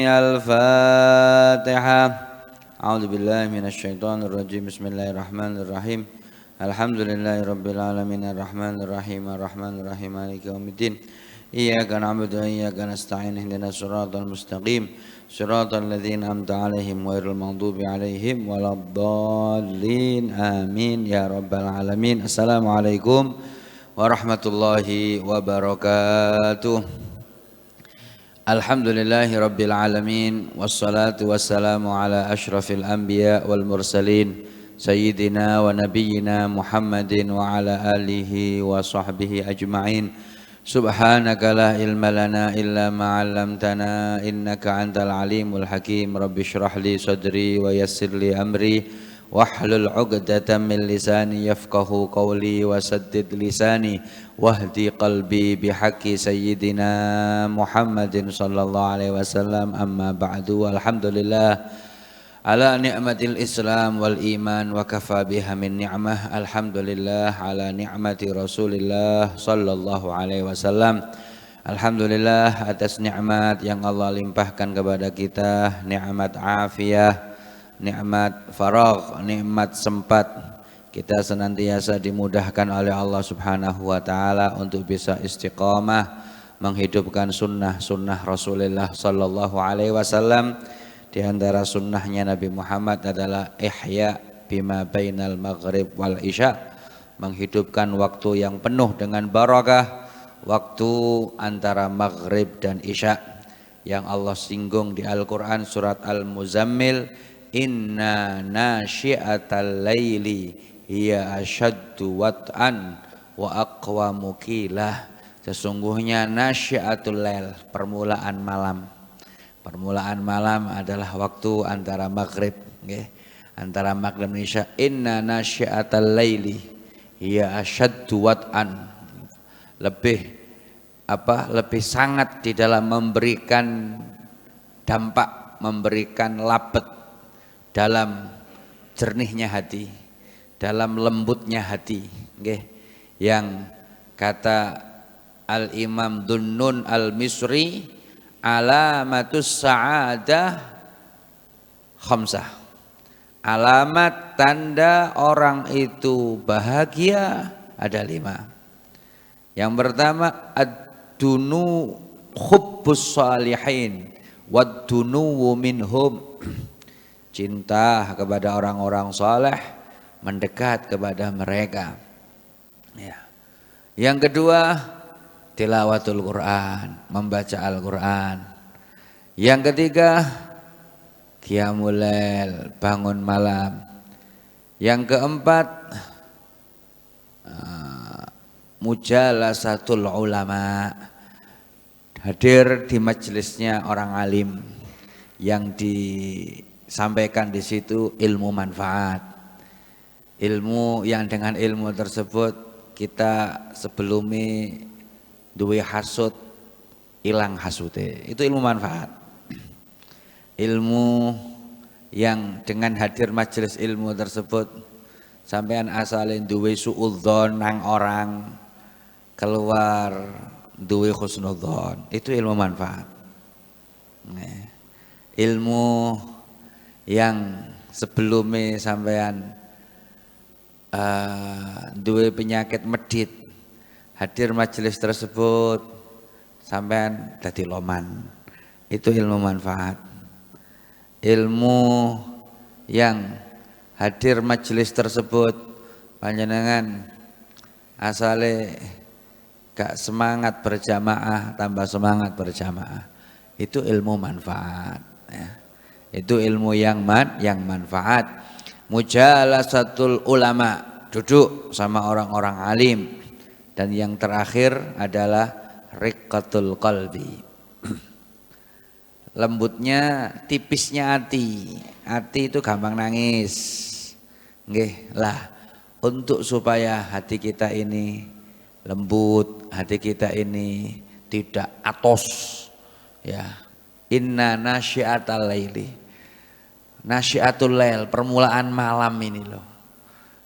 الفاتحة. أعوذ بالله من الشيطان الرجيم. بسم الله الرحمن الرحيم. الحمد لله رب العالمين الرحمن الرحيم مالك يوم الدين. إياك نعبد وإياك نستعين اهدنا الصراط المستقيم صراط الذين أنعمت عليهم غير المغضوب عليهم ولا الضالين آمين يا رب العالمين. السلام عليكم warahmatullahi wabarakatuh. Alhamdulillahi rabbil alamin wassalatu wassalamu ala asyrafil anbiya wal mursalin sayyidina wa nabiyyina Muhammadin wa ala alihi wa sahbihi ajma'in. Subhanaka la ilma lana illa ma 'allamtana innaka antal alimul hakim. Rabbi shrah li sadri wa yassir li amri wahlul 'uqdatam min lisani yafqahu qawli wasaddid lisani wahdi qalbi bihaqqi sayyidina Muhammadin sallallahu alaihi wasallam. Amma ba'du. Alhamdulillah ala ni'matil Islam wal iman wa kafa biha min ni'mah. Alhamdulillah ala ni'mati Rasulillah sallallahu alaihi wasallam. Alhamdulillah atas nikmat yang Allah limpahkan kepada kita, nikmat afiyah, nikmat faragh, nikmat sempat. Kita senantiasa dimudahkan oleh Allah Subhanahu wa taala untuk bisa istiqamah menghidupkan sunnah Rasulullah sallallahu alaihi wasallam. Di antara sunnahnya Nabi Muhammad adalah ihya bima bainal maghrib wal isya, menghidupkan waktu yang penuh dengan barakah, waktu antara maghrib dan isya yang Allah singgung di Al-Qur'an surat Al-Muzammil. Inna nasyi'atal laili hiya asyaddu wat'an wa aqwamu qilah. Sesungguhnya nasyi'atul lail, permulaan malam. Permulaan malam adalah waktu antara maghrib, okay? Antara maghrib dan isya. Inna nasyi'atal laili hiya asyaddu wat'an. Lebih sangat di dalam memberikan dampak, memberikan labet dalam jernihnya hati, dalam lembutnya hati, okay? Yang kata Al-Imam Dhunnun Al-Misri, alamatus sa'adah khamsah. Alamat tanda orang itu bahagia ada 5. Yang pertama ad-dunu hubbus salihin wad-dunu minhum. Cinta kepada orang-orang saleh, mendekat kepada mereka. Ya. Yang kedua, tilawatul Quran, membaca Al-Quran. Yang ketiga, qiyamul lail, bangun malam. Yang keempat, mujalasatul ulama, hadir di majelisnya orang alim yang disampaikan di situ ilmu manfaat, ilmu yang dengan ilmu tersebut kita sebelumnya duwe hasud ilang hasute, itu ilmu manfaat. Ilmu yang dengan hadir majelis ilmu tersebut sampean asalin duwe suudzon nang orang, keluar duwe husnudzon, itu ilmu manfaat. Ilmu yang sebelumnya sampean duwe penyakit medit, hadir majelis tersebut sampean dadi loman, itu ilmu manfaat. Ilmu yang hadir majelis tersebut panjenengan asale gak semangat berjamaah, tambah semangat berjamaah, itu ilmu manfaat, ya. Itu ilmu yang manfaat. Mujalasatul ulama, duduk sama orang-orang alim. Dan yang terakhir adalah riqqatul qalbi, lembutnya, tipisnya hati. Hati itu gampang nangis, nggih lah. Untuk supaya hati kita ini lembut, hati kita ini tidak atos, ya. Inna nasyi'atal laili, nasyiatul lail, permulaan malam ini loh.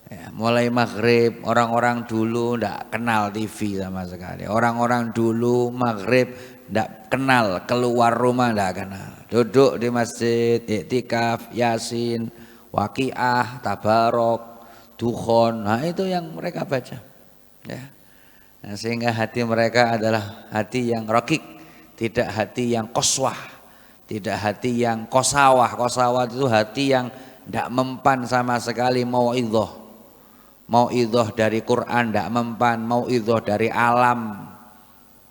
Ya, mulai maghrib, orang-orang dulu ndak kenal TV sama sekali. Orang-orang dulu maghrib ndak kenal keluar rumah, ndak kenal. Duduk di masjid, iktikaf, yasin, waqiah, tabarok, dukhon. Nah, itu yang mereka baca. Ya. Nah, sehingga hati mereka adalah hati yang rakik, tidak hati yang qaswah, tidak hati yang qasawah. Qasawah itu hati yang ndak mempan sama sekali mauidhah. Mauidhah dari Quran ndak mempan, mauidhah dari alam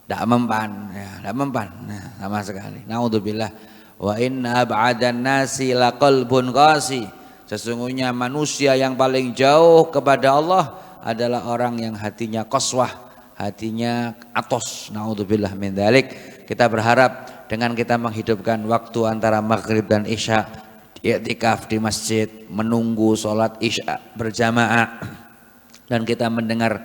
ndak mempan, ya, ndak mempan. Nah, sama sekali. Naudzubillah. Wa inna ab'adan nasi laqalbun qasi. Sesungguhnya manusia yang paling jauh kepada Allah adalah orang yang hatinya qaswah, hatinya atos. Naudzubillah min dzalik. Kita berharap dengan kita menghidupkan waktu antara maghrib dan isya, i'tikaf di masjid, menunggu sholat isya berjamaah, dan kita mendengar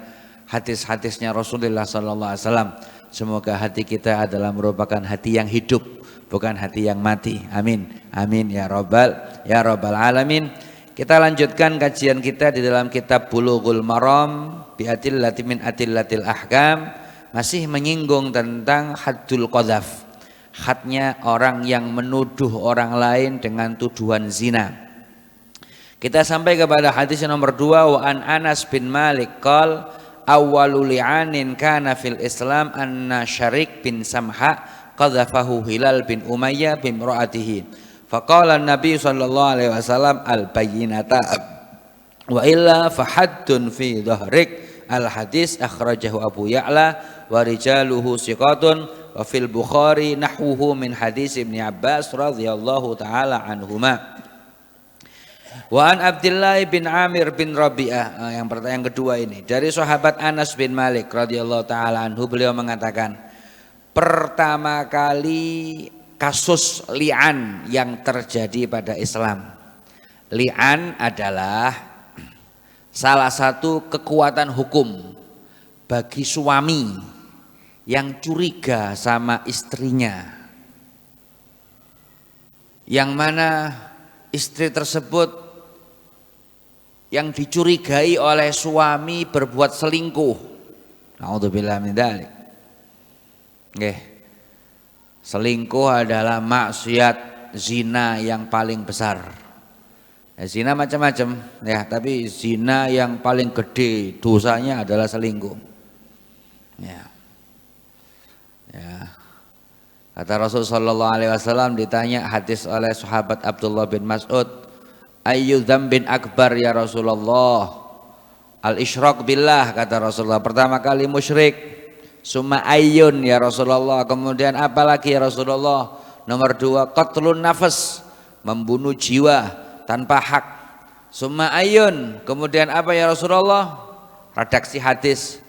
hadis-hadisnya Rasulullah sallallahu alaihi wasallam. Semoga hati kita adalah merupakan hati yang hidup, bukan hati yang mati. Amin. Amin ya rabbal alamin. Kita lanjutkan kajian kita di dalam kitab Bulughul Maram bi adillati min adillatil ahkam, masih menyinggung tentang haddul qadzaf. Hadnya orang yang menuduh orang lain dengan tuduhan zina. Kita sampai kepada hadis nomor 2, wa an Anas bin Malik qala awwalu li'anin kana fil Islam anna Syarik bin Samha qadhafahu Hilal bin Umayyah bin imra'atihi faqala an-nabi sallallahu alaihi wasallam al-bayyinata wa illa fahaddun fi dhahrik. Al-hadis akhrajahu Abu Ya'la wa rijaluhu siqatun wa fil Bukhari nahwuhu min hadis Ibnu Abbas radhiyallahu taala anhuma. Wa an Abdullah bin Amir bin Rabi'ah, yang kedua ini dari sahabat Anas bin Malik radhiyallahu taala anhu, beliau mengatakan pertama kali kasus li'an yang terjadi pada Islam. Li'an adalah salah satu kekuatan hukum bagi suami yang curiga sama istrinya, yang mana istri tersebut yang dicurigai oleh suami berbuat selingkuh. Naudzubillah min dzalik. Nggih. Selingkuh adalah maksiat zina yang paling besar. Ya, zina macam-macam ya, tapi zina yang paling gede dosanya adalah selingkuh. Ya. Ya. Kata Rasul sallallahu alaihi wasallam, ditanya hadis oleh sahabat Abdullah bin Mas'ud, ayyu dzambin akbar ya Rasulullah? Al-isyrak billah, kata Rasulullah. Pertama kali musyrik. Summa ayyun ya Rasulullah. Kemudian apa lagi ya Rasulullah? Nomor 2, qatlun nafas, membunuh jiwa tanpa hak. Summa ayyun. Kemudian apa ya Rasulullah? Redaksi hadis,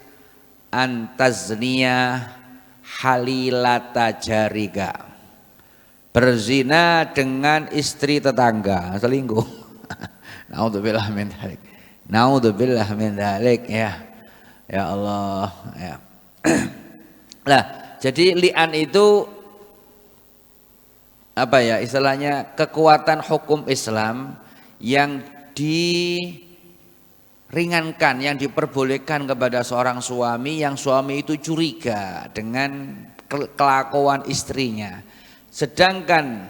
antazniya halilata jarika, berzina dengan istri tetangga, selingkuh. Naudzubillah min dzalik. Naudzubillah min dzalik ya. Ya Allah ya. Nah, jadi li'an itu apa ya istilahnya, kekuatan hukum Islam yang diringankan, yang diperbolehkan kepada seorang suami yang suami itu curiga dengan kelakuan istrinya, sedangkan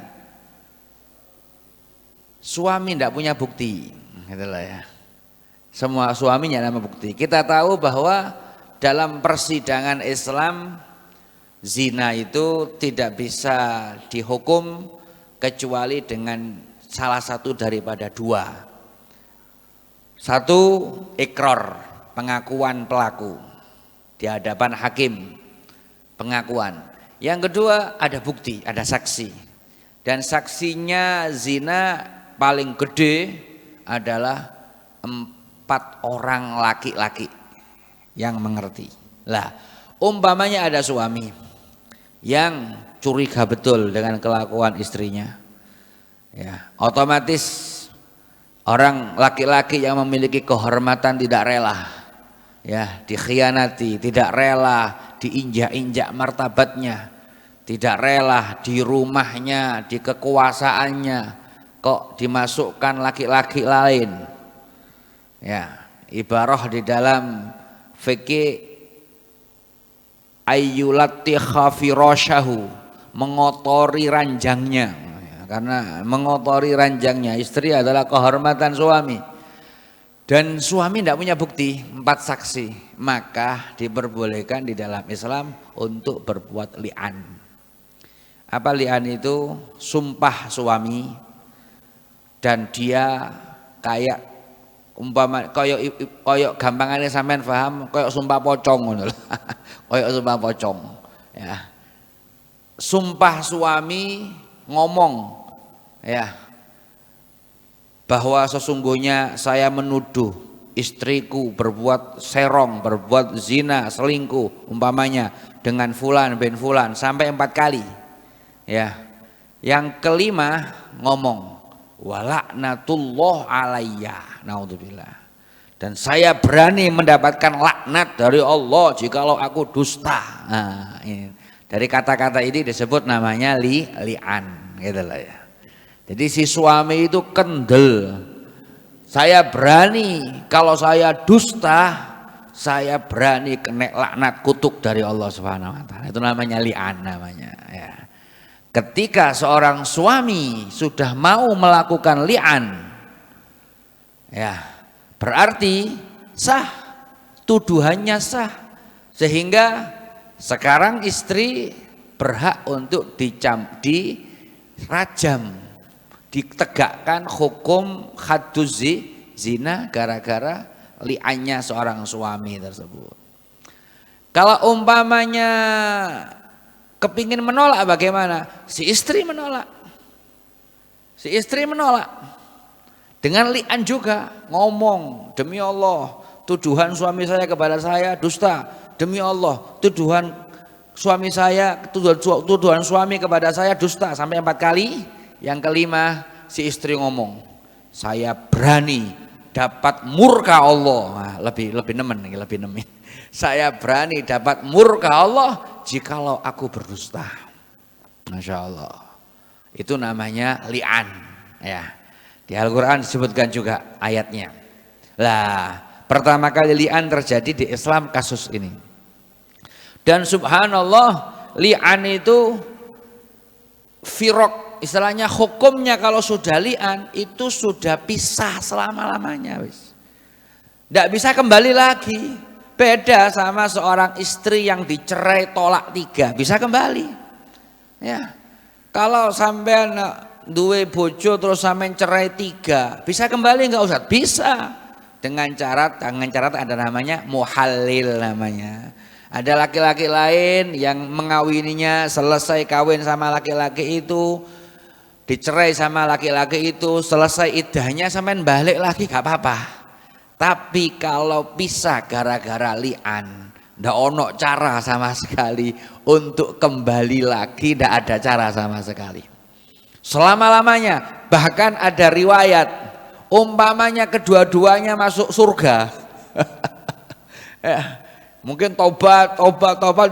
suami tidak punya bukti, gitulah ya. Semua suaminya nama bukti. Kita tahu bahwa dalam persidangan Islam zina itu tidak bisa dihukum kecuali dengan salah satu daripada dua. Satu, iqrar, pengakuan pelaku di hadapan hakim, pengakuan. Yang kedua, ada bukti, ada saksi. Dan saksinya zina paling gede adalah 4 orang laki-laki yang mengerti. Lah, umpamanya ada suami yang curiga betul dengan kelakuan istrinya, ya, otomatis orang laki-laki yang memiliki kehormatan tidak rela, ya, dikhianati, tidak rela diinjak-injak martabatnya, tidak rela di rumahnya, di kekuasaannya kok dimasukkan laki-laki lain. Ya, ibarah di dalam fikih ayyulatikha firasyahu, mengotori ranjangnya. Karena mengotori ranjangnya istri adalah kehormatan suami. Dan suami tidak punya bukti, 4 saksi, maka diperbolehkan di dalam Islam untuk berbuat li'an. Apa li'an itu? Sumpah suami dan dia kayak umpama koyok gampangannya sampean paham, koyok sumpah pocong ngono lho. Koyok sumpah pocong ya. Sumpah suami ngomong ya, bahwa sesungguhnya saya menuduh istriku berbuat serong, berbuat zina, selingkuh umpamanya dengan fulan bin fulan sampai 4 kali ya. Yang kelima ngomong walaknatullah alayya, naudzubillah, dan saya berani mendapatkan laknat dari Allah jikalau aku dusta. Nah, ini. Dari kata-kata ini disebut namanya li'an gitu lah ya. Jadi si suami itu kendel, saya berani kalau saya dusta, saya berani kena laknat kutuk dari Allah Subhanahu wa taala. Itu namanya li'an namanya ya. Ketika seorang suami sudah mau melakukan li'an ya, berarti sah, tuduhannya sah, sehingga sekarang istri berhak untuk dirajam, ditegakkan hukum hadduz zina gara-gara li'annya seorang suami tersebut. Kalau umpamanya kepingin menolak bagaimana? Si istri menolak. Si istri menolak. Dengan li'an juga, ngomong, demi Allah, tuduhan suami saya kepada saya dusta. Demi Allah, tuduhan suami saya, tuduhan suami kepada saya dusta sampai 4 kali. Yang kelima, si istri ngomong, saya berani dapat murka Allah. Nah, lebih nemen. Saya berani dapat murka Allah jikalau aku berdusta. Masya Allah. Itu namanya li'an ya. Di Al-Quran disebutkan juga ayatnya. Lah, pertama kali li'an terjadi di Islam kasus ini. Dan subhanallah, li'an itu firok, istilahnya hukumnya kalau sudah li'an itu sudah pisah selama-lamanya wis. Tidak bisa kembali lagi. Beda sama seorang istri yang dicerai tolak 3, bisa kembali. Ya. Kalau sampean duwe bojo terus sampean cerai 3, bisa kembali enggak Ustaz? Bisa. Dengan syarat ada namanya muhallil namanya. Ada laki-laki lain yang mengawininya, selesai kawin sama laki-laki itu, dicerai sama laki-laki itu, selesai iddahnya sampean balik lagi gak apa-apa. Tapi kalau pisah gara-gara li'an, ndak ono cara sama sekali untuk kembali lagi, ndak ada cara sama sekali. Selama-lamanya, bahkan ada riwayat umpamanya kedua-duanya masuk surga. Ya. Mungkin tobat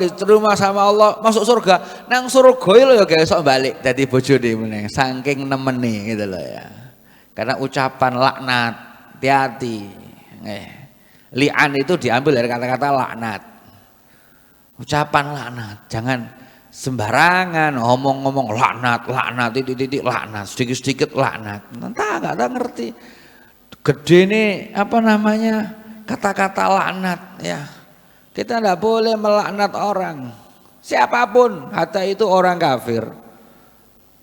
diterima sama Allah masuk surga. Nang surga lho ya esok balik dadi bojone meneh. Saking nemeni gitu loh ya. Karena ucapan laknat, hati-hati. Li'an itu diambil dari kata-kata laknat. Ucapan laknat, jangan sembarangan ngomong-ngomong laknat, titik-titik laknat, sedikit-sedikit laknat. Entah enggak tahu ngerti. Gede nih apa namanya? Kata-kata laknat ya. Kita tidak boleh melaknat orang, siapapun, hatta itu orang kafir.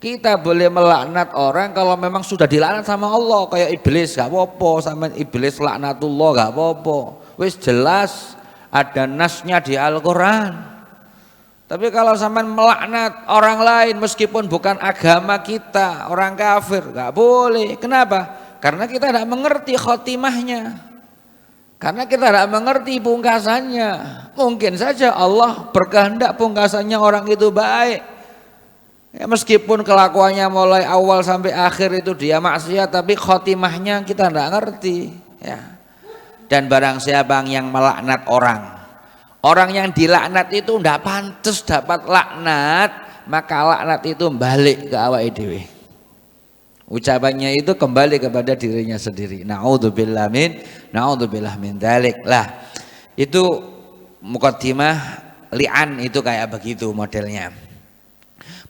Kita boleh melaknat orang kalau memang sudah dilaknat sama Allah, kayak iblis gak apa-apa, sama iblis laknatullah gak apa-apa. Wis jelas ada nasnya di Al-Quran. Tapi kalau sampean melaknat orang lain meskipun bukan agama kita, orang kafir, gak boleh. Kenapa? Karena kita tidak mengerti khotimahnya. Karena kita tidak mengerti pungkasannya. Mungkin saja Allah berkehendak pungkasannya orang itu baik. Ya, meskipun kelakuannya mulai awal sampai akhir itu dia maksiat, tapi khotimahnya kita tidak ngerti. Ya. Dan barang siapa yang melaknat orang yang dilaknat itu tidak pantas dapat laknat, maka laknat itu balik ke awake dhewe. Ucapannya itu kembali kepada dirinya sendiri. Na'udzubillah min dzalik. Lah, itu mukaddimah li'an itu kayak begitu modelnya.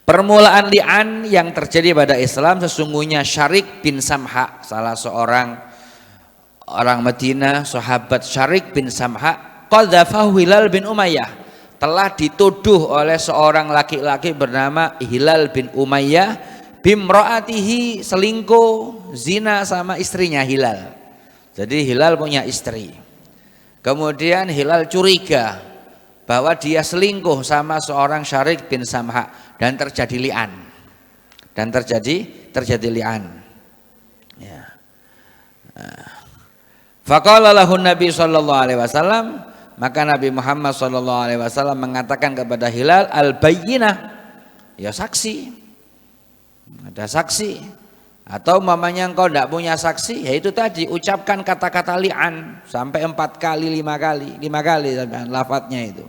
Permulaan li'an yang terjadi pada Islam sesungguhnya Syarik bin Samha, salah seorang orang Madinah, sahabat Syarik bin Samha, qadzafahu Hilal bin Umayyah, telah dituduh oleh seorang laki-laki bernama Hilal bin Umayyah bimraatihi, selingkuh zina sama istrinya Hilal. Jadi Hilal punya istri. Kemudian Hilal curiga bahwa dia selingkuh sama seorang Syarik bin Samha dan terjadi li'an. Dan terjadi li'an. Ya. Faqala lahu Nabi sallallahu alaihi wasallam, maka Nabi Muhammad sallallahu alaihi wasallam mengatakan kepada Hilal, al-bayyinah, ya saksi. Ada saksi. Atau mamanya engkau tidak punya saksi, yaitu tadi ucapkan kata-kata li'an sampai 4 kali 5 kali lafadznya itu.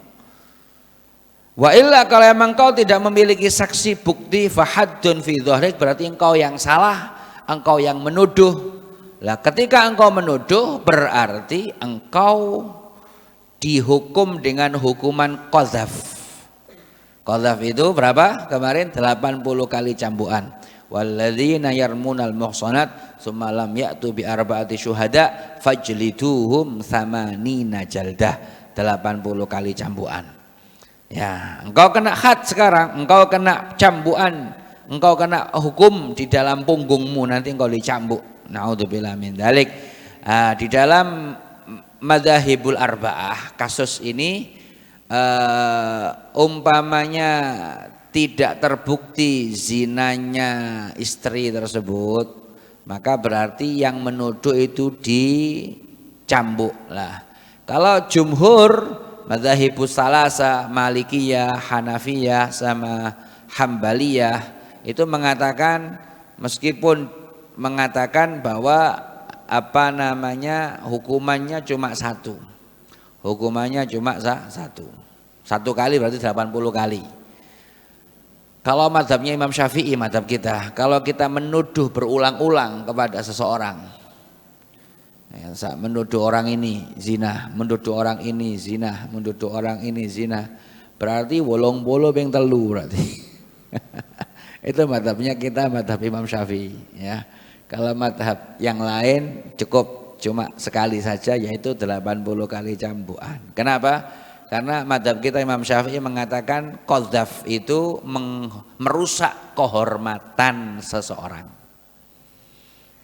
Wa illa, kalau emang engkau tidak memiliki saksi bukti, fahaddun fi dhahrik, berarti engkau yang salah, engkau yang menuduh. Lah ketika engkau menuduh berarti engkau dihukum dengan hukuman qadzaf. Qadzaf itu berapa? Kemarin 80 kali cambukan. Walladzina yarmunal muhsanat tsumma lam ya'tu bi arba'ati syuhada fajliduhum tsamanina jaldah, 80 kali cambukan. Ya, engkau kena had sekarang, engkau kena cambukan, engkau kena hukum di dalam punggungmu, nanti engkau dicambuk. Naudzubillah min dzalik. Di dalam madzhabul arba'ah kasus ini umpamanya tidak terbukti zinanya istri tersebut, maka berarti yang menuduh itu dicambuk lah. Kalau jumhur madzhabus salasa, Malikiyah, Hanafiyah sama Hambaliyah itu mengatakan, meskipun mengatakan bahwa hukumannya cuma satu. Hukumannya cuma satu. Satu kali berarti 80 kali. Kalau mazhabnya Imam Syafi'i, mazhab kita, kalau kita menuduh berulang-ulang kepada seseorang, ya, menuduh orang ini zina, menuduh orang ini zina, menuduh orang ini zina, berarti wolong bolo beng telu berarti. Itu mazhabnya kita, mazhab Imam Syafi'i. Ya. Kalau mazhab yang lain cukup cuma sekali saja, yaitu 80 kali cambukan. Kenapa? Karena mazhab kita Imam Syafi'i mengatakan qadzaf itu merusak kehormatan seseorang.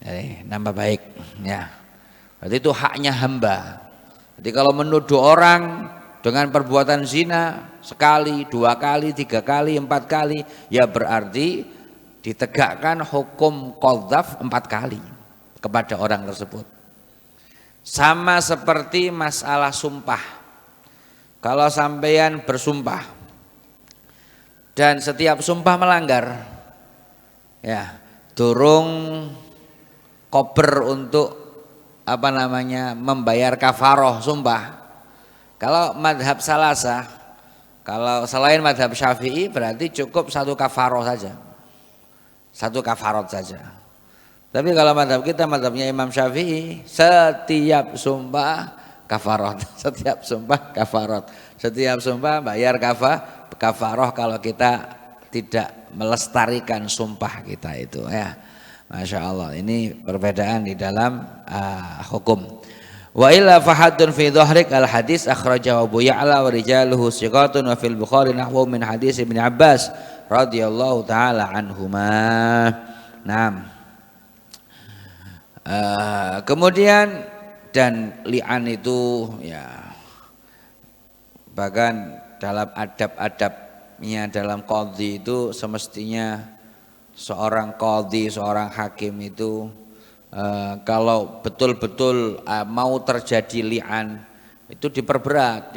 Jadi nambah baik ya. Berarti itu haknya hamba. Jadi kalau menuduh orang dengan perbuatan zina sekali, 2 kali, 3 kali, 4 kali, ya berarti ditegakkan hukum qadzaf 4 kali kepada orang tersebut. Sama seperti masalah sumpah. Kalau sampeyan bersumpah dan setiap sumpah melanggar, ya durung kober untuk membayar kafaroh sumpah. Kalau madhab salasa, kalau selain madhab Syafi'i berarti cukup 1 kafaroh saja, 1 kafarot saja. Tapi kalau madhab kita, madhabnya Imam Syafi'i, setiap sumpah kafarot, setiap sumpah kafarot, setiap sumpah bayar kafaroh kalau kita tidak melestarikan sumpah kita itu ya. Masya Allah, ini perbedaan di dalam hukum. Wa illa fahaddun fi dhahrik al hadis akhrajahu Abu Ya'la wa rijaluhu siqatun wa fil Bukhari nahwu min hadis Ibnu Abbas radhiyallahu taala anhuma. Naam. Kemudian dan li'an itu ya bahkan dalam adab-adabnya dalam qadhi itu semestinya seorang qadhi, seorang hakim itu kalau betul-betul mau terjadi li'an itu diperberat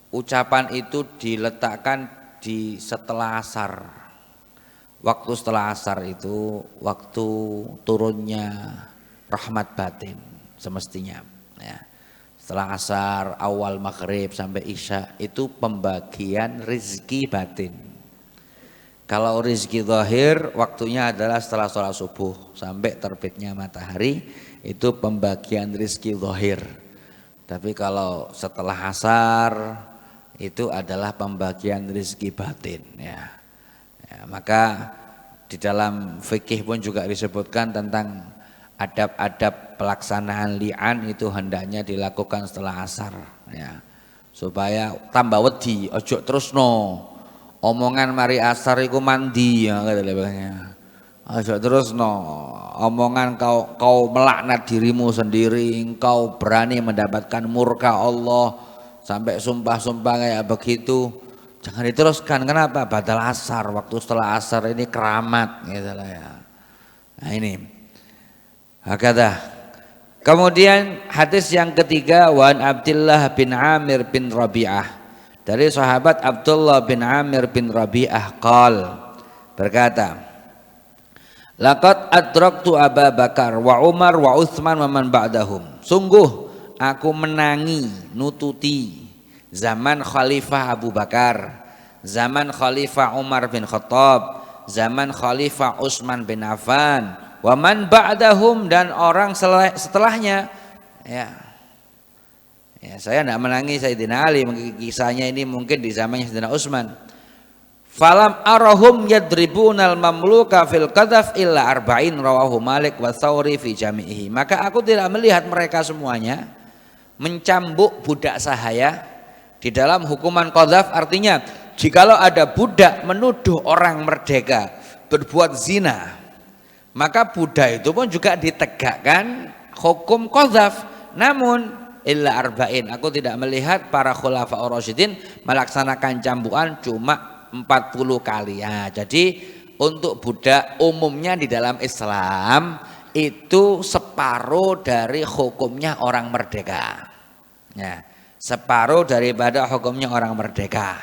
ucapan itu diletakkan di setelah asar. Waktu setelah asar itu waktu turunnya rahmat batin semestinya ya. Setelah asar, awal maghrib sampai isya itu pembagian rizki batin. Kalau rizki zahir waktunya adalah setelah sholat subuh sampai terbitnya matahari, itu pembagian rizki zahir. Tapi kalau setelah asar itu adalah pembagian rezeki batin ya. Maka di dalam fikih pun juga disebutkan tentang adab-adab pelaksanaan li'an itu hendaknya dilakukan setelah asar ya. Supaya tambah wedi, ojo terus no omongan mari asar iku mandi ya katanya. Ojo terus no omongan kau melaknat dirimu sendiri, engkau berani mendapatkan murka Allah sampai sumpah-sumpah kayak begitu. Jangan diteruskan. Kenapa? Batal asar, waktu setelah asar ini keramat gitu lah ya. Nah ini hakada. Kemudian hadis yang ketiga, wan Abdullah bin Amir bin Rabi'ah, dari sahabat Abdullah bin Amir bin Rabi'ah qal, berkata, laqad adraktu Abu Bakar wa Umar wa Utsman wa man ba'dahum. Sungguh aku menangi, nututi zaman Khalifah Abu Bakar, zaman Khalifah Umar bin Khattab, zaman Khalifah Utsman bin Affan, wa man ba'dahum, dan orang setelahnya ya. Ya, saya tidak menangi Sayyidina Ali, kisahnya ini mungkin di zamannya Sayyidina Utsman. Falam arahum yadribunal mamluka fil qadhaf illa arba'in, rawahu Malik wa Tsawri fi jami'ihi. Maka aku tidak melihat mereka semuanya mencambuk budak sahaya di dalam hukuman qadhaf. Artinya jikalau ada budak menuduh orang merdeka berbuat zina, maka budak itu pun juga ditegakkan hukum qadhaf. Namun illa arba'in, aku tidak melihat para khulafaur rasyidin melaksanakan cambukan cuma 40 kali ya. Jadi untuk budak umumnya di dalam Islam itu separuh dari hukumnya orang merdeka ya, separuh daripada hukumnya orang merdeka.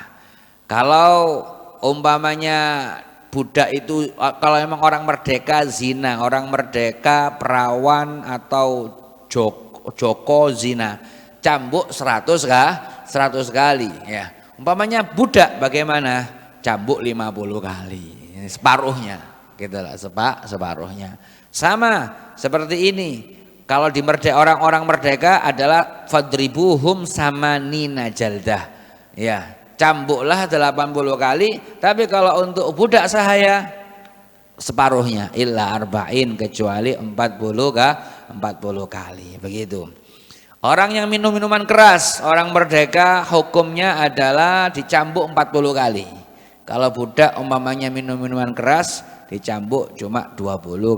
Kalau umpamanya budak itu, kalau memang orang merdeka zina, orang merdeka perawan atau joko zina, cambuk 100 kah? 100 kali ya. Umpamanya budak bagaimana? Cambuk 50 kali, separuhnya gitu lah, separuhnya. Sama seperti ini, kalau di merdeka, orang-orang merdeka adalah fadribuhum samanina jaldah ya, cambuklah 80 kali. Tapi kalau untuk budak sahaya separuhnya, illa arba'in, kecuali 40 kah? 40 kali begitu. Orang yang minum minuman keras, orang merdeka hukumnya adalah dicambuk 40 kali. Kalau budak umpamanya minum minuman keras dicambuk cuma 20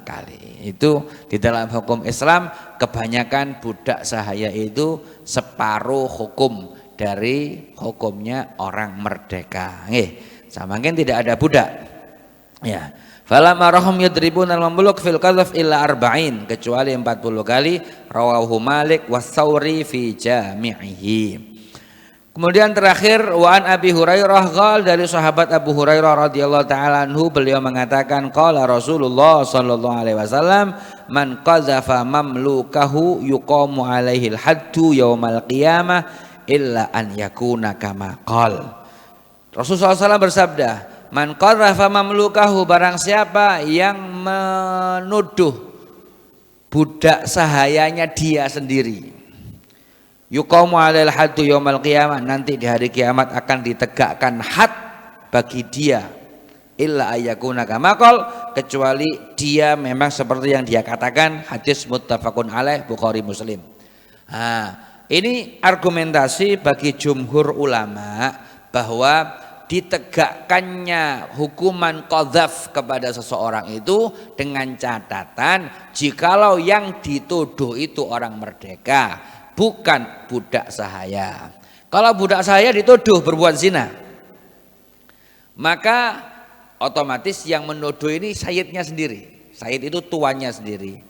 kali. Itu di dalam hukum Islam kebanyakan budak sahaya itu separuh hukum dari hukumnya orang merdeka. Samakin tidak ada budak. Ya. Falamma rahum yadribuna al-mamluk fil qadhaf illa arba'in, kecuali 40 kali, rawahu Malik wa Tsawri fi jami'ihi. Kemudian terakhir, wa an Abi Hurairah qala, dari sahabat Abu Hurairah radhiyallahu taala anhu, beliau mengatakan qala Rasulullah sallallahu alaihi wasallam, man qadhafa mamlukahu yuqamu alaihi al-haddu yaumal qiyamah illa an yakuna kama qala. Rasulullah SAW bersabda, man qadhafa mamlukahu, barang siapa yang menuduh budak sahayanya dia sendiri, yuqamu alail haddu yaumal qiyamah, nanti di hari kiamat akan ditegakkan had bagi dia, illa ayyakuna kama qol, kecuali dia memang seperti yang dia katakan. Hadis muttafaqun alaih, Bukhari Muslim. Ini argumentasi bagi jumhur ulama bahwa ditegakkannya hukuman qadhaf kepada seseorang itu dengan catatan jikalau yang dituduh itu orang merdeka, bukan budak sahaya. Kalau budak sahaya dituduh berbuat zina, maka otomatis yang menuduh ini sayyidnya sendiri. Sayyid itu tuannya sendiri.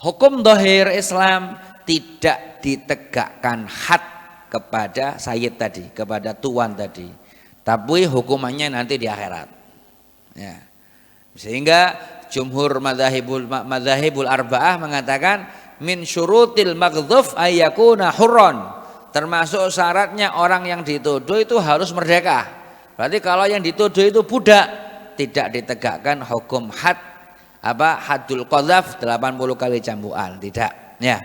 Hukum dhahir Islam tidak ditegakkan had kepada sayyid tadi, kepada tuan tadi, tapi hukumannya nanti di akhirat ya. Sehingga jumhur madzahibul arba'ah mengatakan min syurutil maghdhuf ayyakuna hurran, termasuk syaratnya orang yang dituduh itu harus merdeka. Berarti kalau yang dituduh itu budak, tidak ditegakkan hukum had, haddul qadhaf 80 kali cambukan, tidak ya.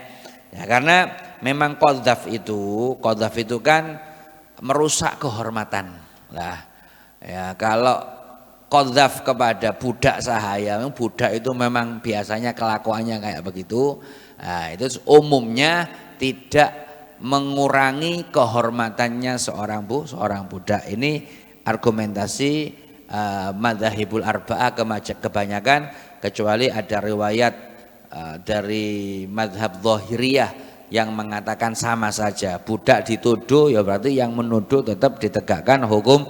Ya, karena memang qadzaf itu kan merusak kehormatan. Lah ya kalau qadzaf kepada budak sahaya, budak itu memang biasanya kelakuannya kayak begitu. Nah, itu umumnya tidak mengurangi kehormatannya seorang budak. Ini argumentasi madzhabul arba'ah kebanyakan, kecuali ada riwayat dari madzhab Zahiriyah yang mengatakan sama saja, budak dituduh ya berarti yang menuduh tetap ditegakkan hukum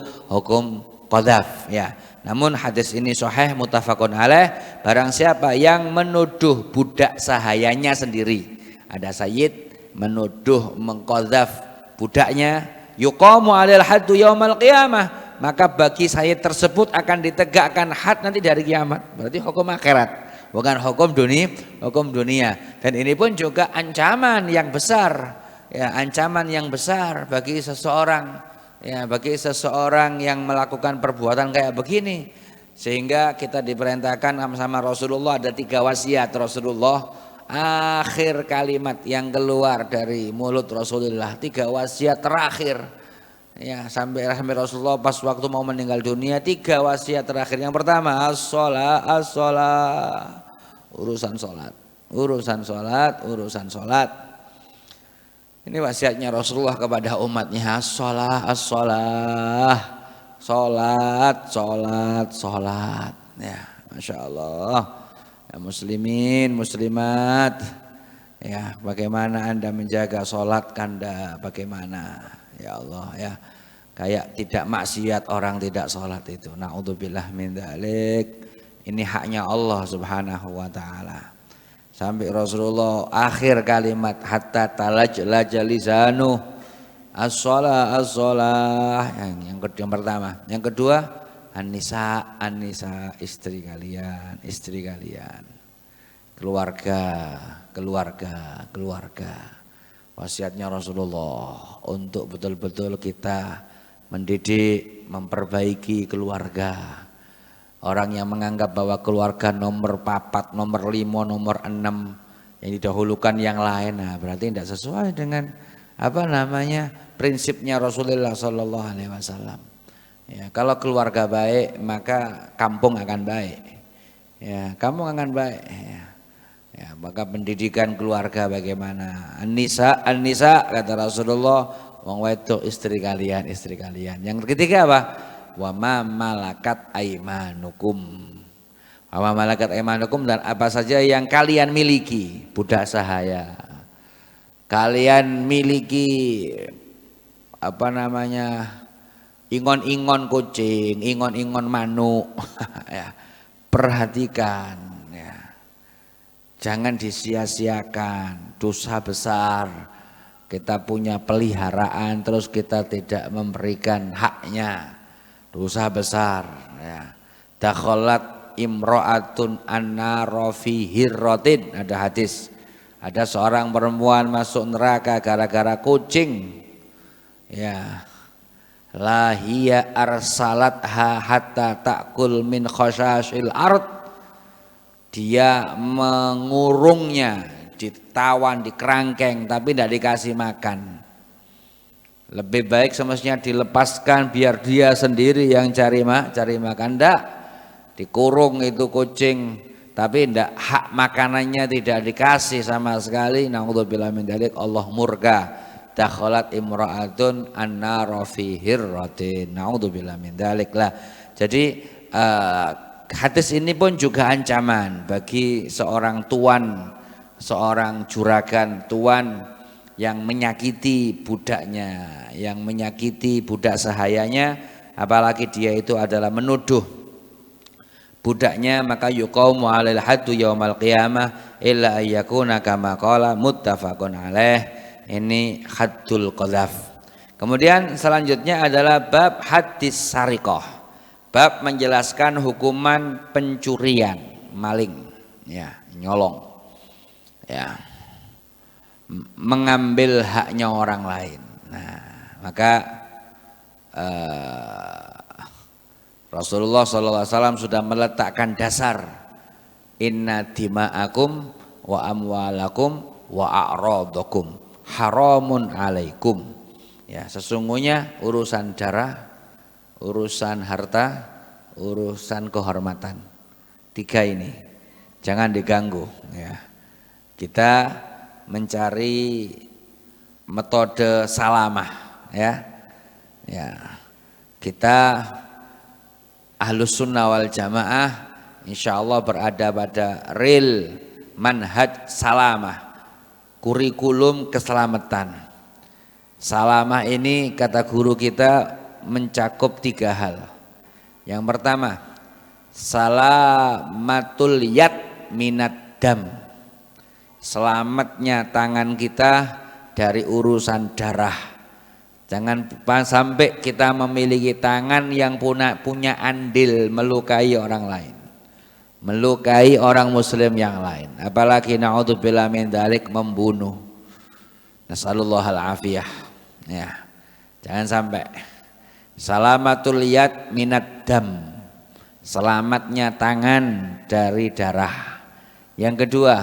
qadzaf ya. Namun hadis ini sahih muttafaqun alaih, barang siapa yang menuduh budak sahayanya sendiri, ada sayyid menuduh mengqadzaf budaknya, yuqamu 'alail haddu yaumal qiyamah, maka bagi sayyid tersebut akan ditegakkan had nanti dari kiamat. Berarti hukum akhirat, bukan hukum dunia. Dan ini pun juga ancaman yang besar ya, ancaman yang besar bagi seseorang ya, bagi seseorang yang melakukan perbuatan kayak begini. Sehingga kita diperintahkan sama Rasulullah, ada 3 wasiat Rasulullah, akhir kalimat yang keluar dari mulut Rasulullah, 3 wasiat terakhir ya, sampai Rasulullah pas waktu mau meninggal dunia, 3 wasiat terakhir. Yang pertama as-shalah, urusan sholat. Ini wasiatnya Rasulullah kepada umatnya, as-shalah, sholat. Ya, Masya Allah. Ya, muslimin, muslimat. Ya, bagaimana Anda menjaga sholat Anda? Bagaimana? Ya Allah ya. Kayak tidak maksiat orang tidak sholat itu. Na'udzubillah min dzalik. Ini haknya Allah Subhanahu wa taala. Sampai Rasulullah akhir kalimat hatta talajlaja lisanu as-shalah yang pertama. Yang kedua an-nisa istri kalian, keluarga. Wasiatnya Rasulullah untuk betul-betul kita mendidik, memperbaiki keluarga. Orang yang menganggap bahwa keluarga nomor 4, nomor 5, nomor 6 yang didahulukan yang lain, nah berarti tidak sesuai dengan prinsipnya Rasulullah Sallallahu Alaihi Wasallam. Ya, kalau keluarga baik maka kampung akan baik. Ya, kampung akan baik. Ya, maka pendidikan keluarga bagaimana? An-nisa kata Rasulullah, wong wedok istri kalian. Yang ketiga apa? Wa ma malakat aimanukum. Dan apa saja yang kalian miliki, budak sahaya. Kalian miliki ingon-ingon kucing, ingon-ingon manuk. Ya, perhatikan ya. Jangan disia-siakan, dosa besar. Kita punya peliharaan terus kita tidak memberikan haknya. Dosa besar ya. Dakhalat imra'atun an-nara fi hirratin, ada hadis. Ada seorang perempuan masuk neraka gara-gara kucing. Ya. La hiya arsalatha hatta ta'kul min khashashil ard. Dia mengurungnya, ditawan, dikerangkeng tapi tidak dikasih makan. Lebih baik semestinya dilepaskan biar dia sendiri yang cari makan. Enggak, dikurung itu kucing tapi enggak, hak makanannya tidak dikasih sama sekali. Na'udzubillah min dzalik, Allah murka. Dakhalat imra'atun an-nara fi hirratin. Na'udzubillah min dzalik lah. Jadi hadis ini pun juga ancaman bagi seorang tuan, seorang juragan tuan yang menyakiti budaknya, yang menyakiti budak sahayanya, apalagi dia itu adalah menuduh budaknya, maka yuqamu 'alail haddu yaumal qiyamah illa ayyakuna kama qala muttafaqun alaih. Ini haddul qadzaf. Kemudian selanjutnya adalah bab haddis sariqah. Bab menjelaskan hukuman pencurian, maling, ya, nyolong. Ya. Mengambil haknya orang lain. Nah, maka Rasulullah SAW sudah meletakkan dasar, inna dima'akum wa amwalakum wa a'radakum haramun alaikum. Ya, sesungguhnya urusan darah, urusan harta, urusan kehormatan. 3 ini jangan diganggu ya. Kita mencari metode salamah ya. Ya. Kita Ahlus Sunnah wal Jamaah insyaallah berada pada real manhaj salamah, kurikulum keselamatan. Salamah ini kata guru kita mencakup 3 hal. Yang pertama, salamatul yad minad dam. Selamatnya tangan kita dari urusan darah. Jangan sampai kita memiliki tangan yang punya andil melukai orang lain, melukai orang muslim yang lain, apalagi naudzubillah min dzalik membunuh. Nasallallahu afiyah. Ya. Jangan sampai. Salamatul yad minad dam. Selamatnya tangan dari darah. Yang kedua,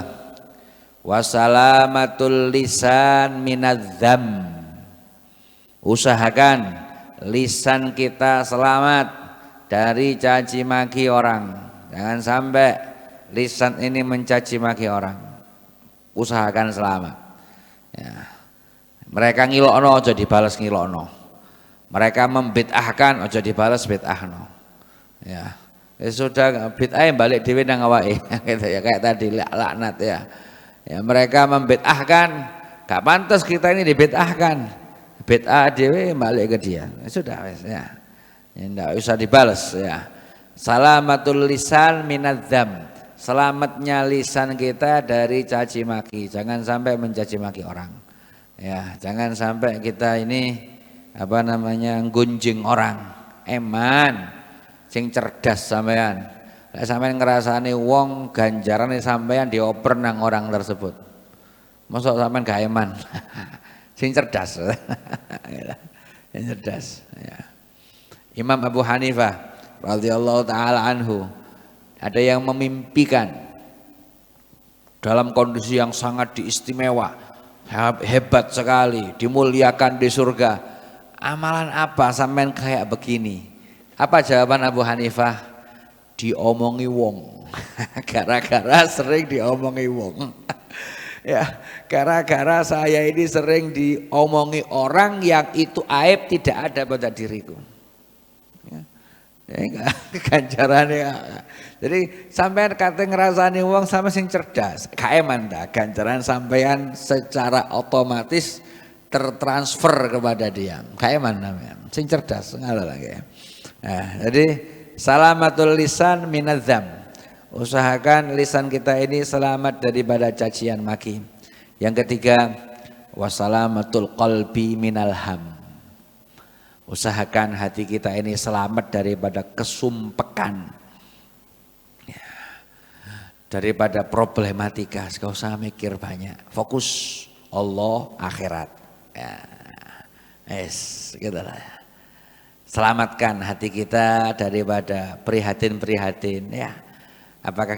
wasalamatul lisan minadz dzam. Usahakan lisan kita selamat dari caci maki orang. Jangan sampai lisan ini mencaci maki orang. Usahakan selamat. Ya. Mereka ngilokno aja dibalas ngilokno. Mereka membid'ahkan aja dibalas bid'ahno. Ya. Sudah bid'ah balik dhewe nang awake gitu ya, kayak tadi laknat ya. Ya, mereka membid'ahkan, gak pantas kita ini dibid'ahkan. Bid'ah dhewe balik ke dia. Sudah wis ya. Enggak usah dibalas ya. Salamatul lisan minadzam. Selamatnya lisan kita dari caci maki. Jangan sampai mencaci maki orang. Ya, jangan sampai kita ini gunjing orang. Eman sing cerdas sampean. Lek sampean ngrasani wong ganjarane sampean dioper nang orang tersebut. Mosok sampean gak eman. Sing cerdas. Sing cerdas ya. Imam Abu Hanifah radhiyallahu taala anhu ada yang memimpikan dalam kondisi yang sangat diistimewa, hebat sekali, dimuliakan di surga. Amalan apa sampean kayak begini? Apa jawaban Abu Hanifah? Diomongi wong. Gara-gara sering diomongi wong. Ya, gara-gara saya ini sering diomongi orang yang itu aib tidak ada pada diriku. Ya, enggak ganjarannya. Jadi sampean kate ngrasani wong sama sing cerdas, kaeman dah ganjaran sampean secara otomatis tertransfer kepada dia. Kaeman namanya, sing cerdas ngalah lagi. Nah, jadi salamatul lisan minadzam. Usahakan lisan kita ini selamat daripada cacian maki. Yang ketiga, wasalamatul qalbi minal ham. Usahakan hati kita ini selamat daripada kesumpekan, ya, daripada problematika. Gak usah mikir banyak, fokus Allah akhirat. Ya, gitu lah. Selamatkan hati kita daripada prihatin-prihatin ya. Apakah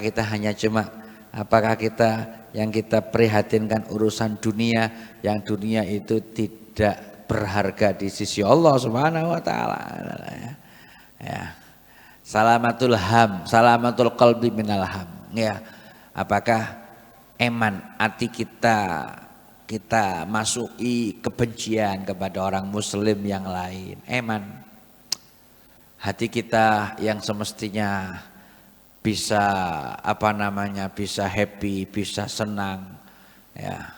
kita yang kita prihatinkan urusan dunia, yang dunia itu tidak berharga di sisi Allah Subhanahu wa taala. Ya. Salamatul ham, salamatul qalbi minal ham. Ya. Apakah eman hati kita masuki kebencian kepada orang muslim yang lain? Eman. Hati kita yang semestinya bisa bisa happy, bisa senang ya.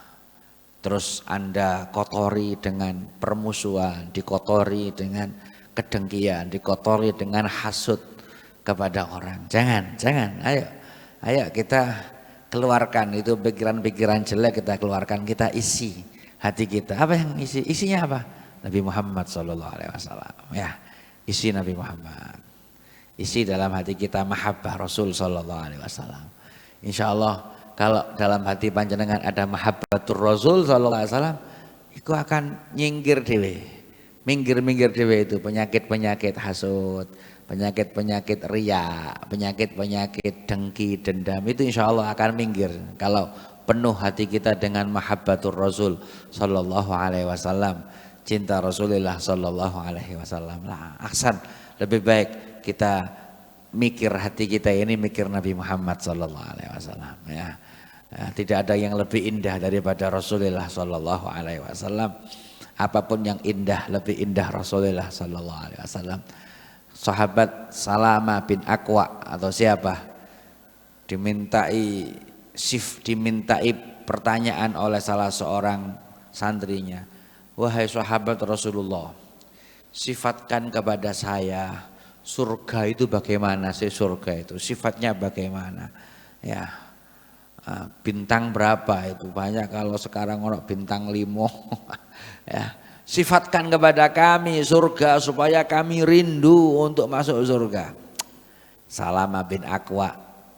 Terus Anda kotori dengan permusuhan, dikotori dengan kedengkian, dikotori dengan hasud kepada orang. Jangan, ayo kita keluarkan itu pikiran-pikiran jelek, kita keluarkan, kita isi hati kita. Apa yang isi? Isinya apa? Nabi Muhammad SAW ya, isi Nabi Muhammad. Isi dalam hati kita mahabbah Rasul sallallahu alaihi wasallam. Insyaallah kalau dalam hati panjenengan ada mahabbatur Rasul sallallahu alaihi wasallam, itu akan nyingkir dhewe. Minggir-minggir dhewe itu penyakit-penyakit hasud, penyakit-penyakit riya, penyakit-penyakit dengki, dendam itu insyaallah akan minggir kalau penuh hati kita dengan mahabbatur Rasul sallallahu alaihi wasallam, cinta Rasulullah sallallahu alaihi wasallam. Lah, ahsan, lebih baik kita mikir hati kita ini mikir Nabi Muhammad sallallahu alaihi wasallam ya. Tidak ada yang lebih indah daripada Rasulullah sallallahu alaihi wasallam. Apapun yang indah, lebih indah Rasulullah sallallahu alaihi wasallam. Sahabat Salama bin Aqwa atau siapa dimintai pertanyaan oleh salah seorang santrinya, wahai sahabat Rasulullah, sifatkan kepada saya surga itu bagaimana sih, surga itu sifatnya bagaimana ya, bintang berapa itu, banyak kalau sekarang orang bintang 5 ya. Sifatkan kepada kami surga supaya kami rindu untuk masuk surga. Salama bin Aqwa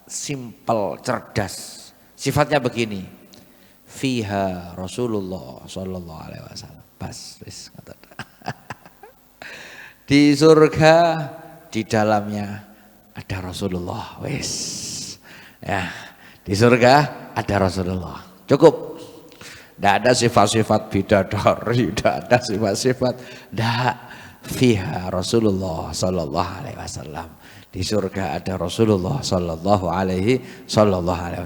simple, cerdas. Sifatnya begini. Fiha Rasulullah sallallahu alaihi wasallam. Pas wis. Di surga di dalamnya ada Rasulullah. Wis. Ya, di surga ada Rasulullah. Cukup. Tidak ada sifat-sifat bidadari, tidak ada sifat-sifat, tidak. Fiha Rasulullah sallallahu alaihi wasallam. Di surga ada Rasulullah sallallahu alaihi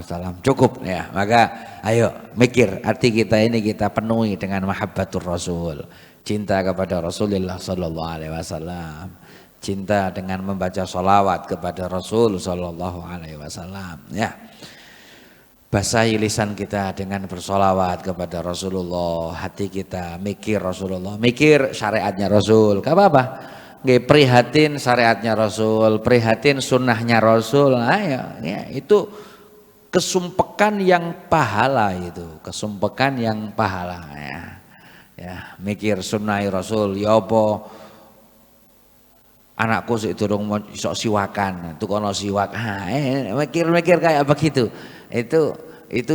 wasallam. Cukup ya. Maka ayo mikir hati kita ini kita penuhi dengan mahabbatur Rasul. Cinta kepada Rasulullah sallallahu alaihi wasallam. Cinta dengan membaca sholawat kepada Rasul sallallahu alaihi wasallam ya. Basahi lisan kita dengan bersolawat kepada Rasulullah, hati kita mikir Rasulullah, mikir syariatnya Rasul, gak apa-apa. Nggih, prihatin syariatnya Rasul, prihatin sunnahnya Rasul. Ayo, ya, itu kesumpekan yang pahala itu, kesumpekan yang pahala ya. Ya, mikir sunnah Rasul, ya apa anakku sik durung iso siwakan, tukono siwak. Mikir-mikir kayak begitu. Itu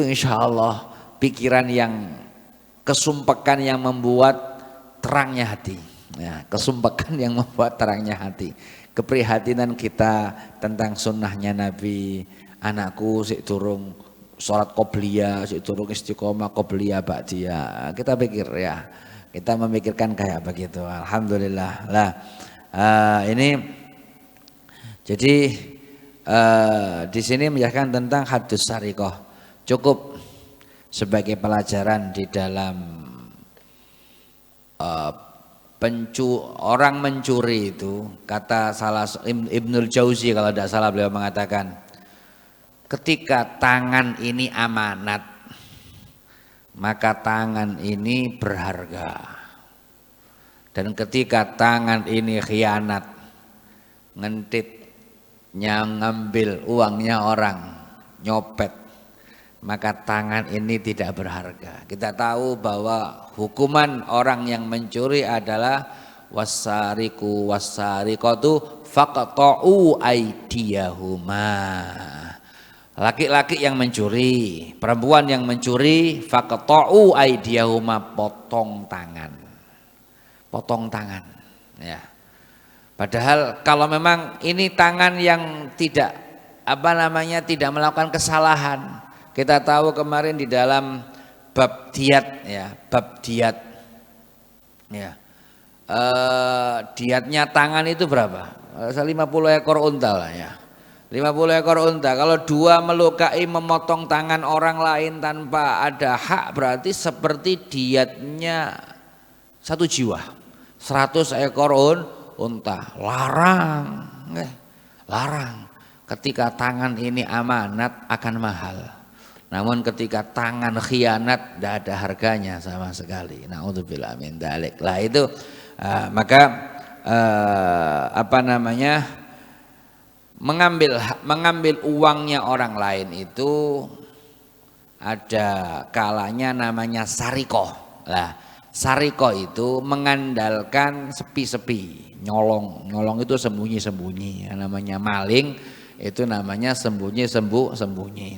insya Allah pikiran yang kesumpekan yang membuat terangnya hati ya, kesumpekan yang membuat terangnya hati. Keprihatinan kita tentang sunnahnya Nabi, anakku sik durung sholat qobliyah, sik durung istiqomah qobliyah ba'diyah, kita pikir ya, kita memikirkan kayak begitu. Alhamdulillah lah. Ini jadi di sini menjelaskan tentang hadus sarikoh, cukup sebagai pelajaran di dalam orang mencuri itu. Kata salah Ibnul Jauzi kalau tidak salah, beliau mengatakan ketika tangan ini amanat maka tangan ini berharga, dan ketika tangan ini khianat, ngentit, ngambil uangnya orang, nyopet, maka tangan ini tidak berharga. Kita tahu bahwa hukuman orang yang mencuri adalah wasariku wasariqatu faqta'u aydiyahuma. Laki-laki yang mencuri, perempuan yang mencuri, faqta'u aydiyahuma, potong tangan. Potong tangan ya. Padahal kalau memang ini tangan yang tidak tidak melakukan kesalahan. Kita tahu kemarin di dalam bab diat ya, bab diat ya. Diatnya tangan itu berapa? 50 ekor unta lah ya. 50 ekor unta. Kalau dua melukai memotong tangan orang lain tanpa ada hak, berarti seperti diatnya 1 jiwa. 100 ekor unta. Larang, larang. Ketika tangan ini amanat akan mahal. Namun ketika tangan khianat tidak ada harganya sama sekali. Na'udzubillah min dzalik. Lah itu maka mengambil uangnya orang lain itu ada kalanya namanya sarikoh. Lah sarikoh itu mengandalkan sepi-sepi, nyolong itu sembunyi-sembunyi. Namanya maling itu namanya sembunyi.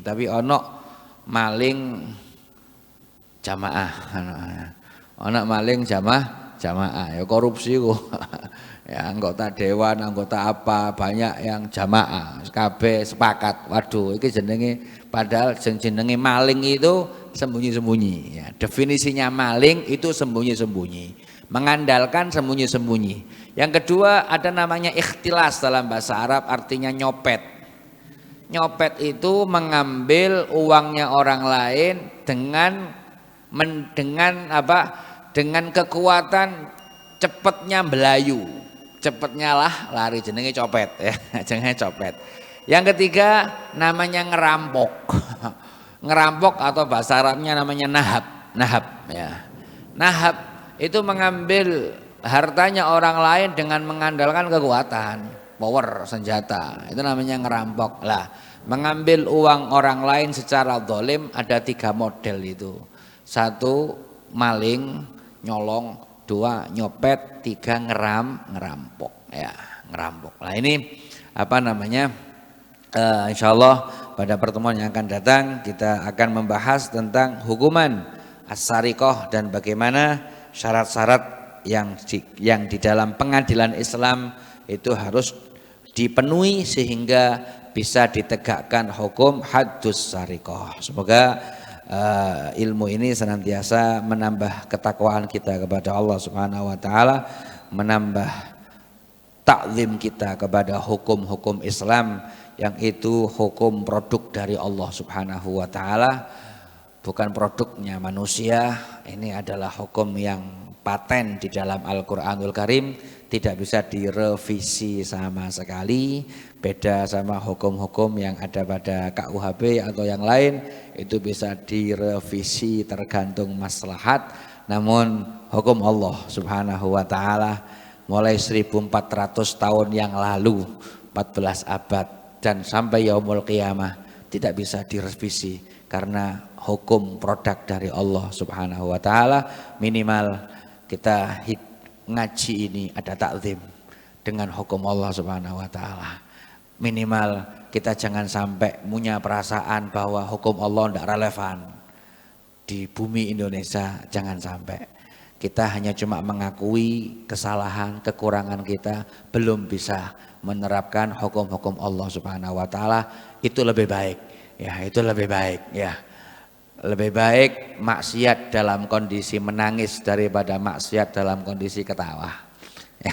Tapi ono maling jamaah, ono maling jamaah ya korupsi kok. Ya anggota dewan, anggota apa banyak yang jamaah. kabeh sepakat. Waduh, iki jenenge padahal jenenge maling itu sembunyi-sembunyi ya. Definisinya maling itu sembunyi-sembunyi. Mengandalkan sembunyi-sembunyi. Yang kedua ada namanya ikhtilas dalam bahasa Arab artinya nyopet. Nyopet itu mengambil uangnya orang lain dengan kekuatan cepetnya belayu. Cepetnya lah lari jenenge copet ya, jenenge copet. Yang ketiga namanya ngerampok. Ngerampok atau bahasa Arabnya namanya nahab, nahab ya. Nahab itu mengambil hartanya orang lain dengan mengandalkan kekuatan, power, senjata. Itu namanya ngerampok. Lah, mengambil uang orang lain secara zalim ada 3 model itu. 1 maling, nyolong, 2 nyopet, 3 ngerampok ya, ngerampok. Nah ini insyaallah pada pertemuan yang akan datang kita akan membahas tentang hukuman as-sariqah dan bagaimana syarat-syarat yang di dalam pengadilan Islam itu harus dipenuhi sehingga bisa ditegakkan hukum haddus sariqah. Semoga ilmu ini senantiasa menambah ketakwaan kita kepada Allah Subhanahu wa taala, menambah takzim kita kepada hukum-hukum Islam yang itu hukum produk dari Allah Subhanahu wa taala, bukan produknya manusia. Ini adalah hukum yang paten di dalam Al-Qur'anul Karim, tidak bisa direvisi sama sekali. Beda sama hukum-hukum yang ada pada KUHP atau yang lain, itu bisa direvisi tergantung maslahat. Namun hukum Allah Subhanahu wa taala mulai 1400 tahun yang lalu, 14 abad dan sampai yaumul qiyamah tidak bisa direvisi karena hukum produk dari Allah Subhanahu wa taala. Minimal kita ngaji ini ada takzim dengan hukum Allah Subhanahu wa taala. Minimal kita jangan sampai punya perasaan bahwa hukum Allah tidak relevan di bumi Indonesia. Jangan sampai kita hanya cuma mengakui kesalahan, kekurangan kita, belum bisa menerapkan hukum-hukum Allah Subhanahu wa taala. Itu lebih baik ya, itu lebih baik ya. Lebih baik maksiat dalam kondisi menangis daripada maksiat dalam kondisi ketawa ya.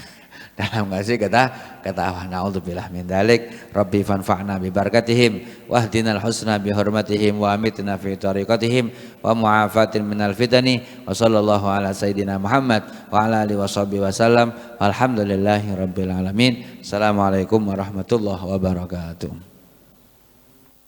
Dalam kondisi ketawa. Naudzubillah min dzalik. Rabbi fanfa'na bi barakatihim wahdinal husna bi hurmatihim wa amitna fi tariqatihim wa mu'afatin minal fitani wa sallallahu ala sayyidina Muhammad wa ala alihi washabihi wasallam walhamdulillahi rabbil alamin. Assalamualaikum warahmatullahi wabarakatuh.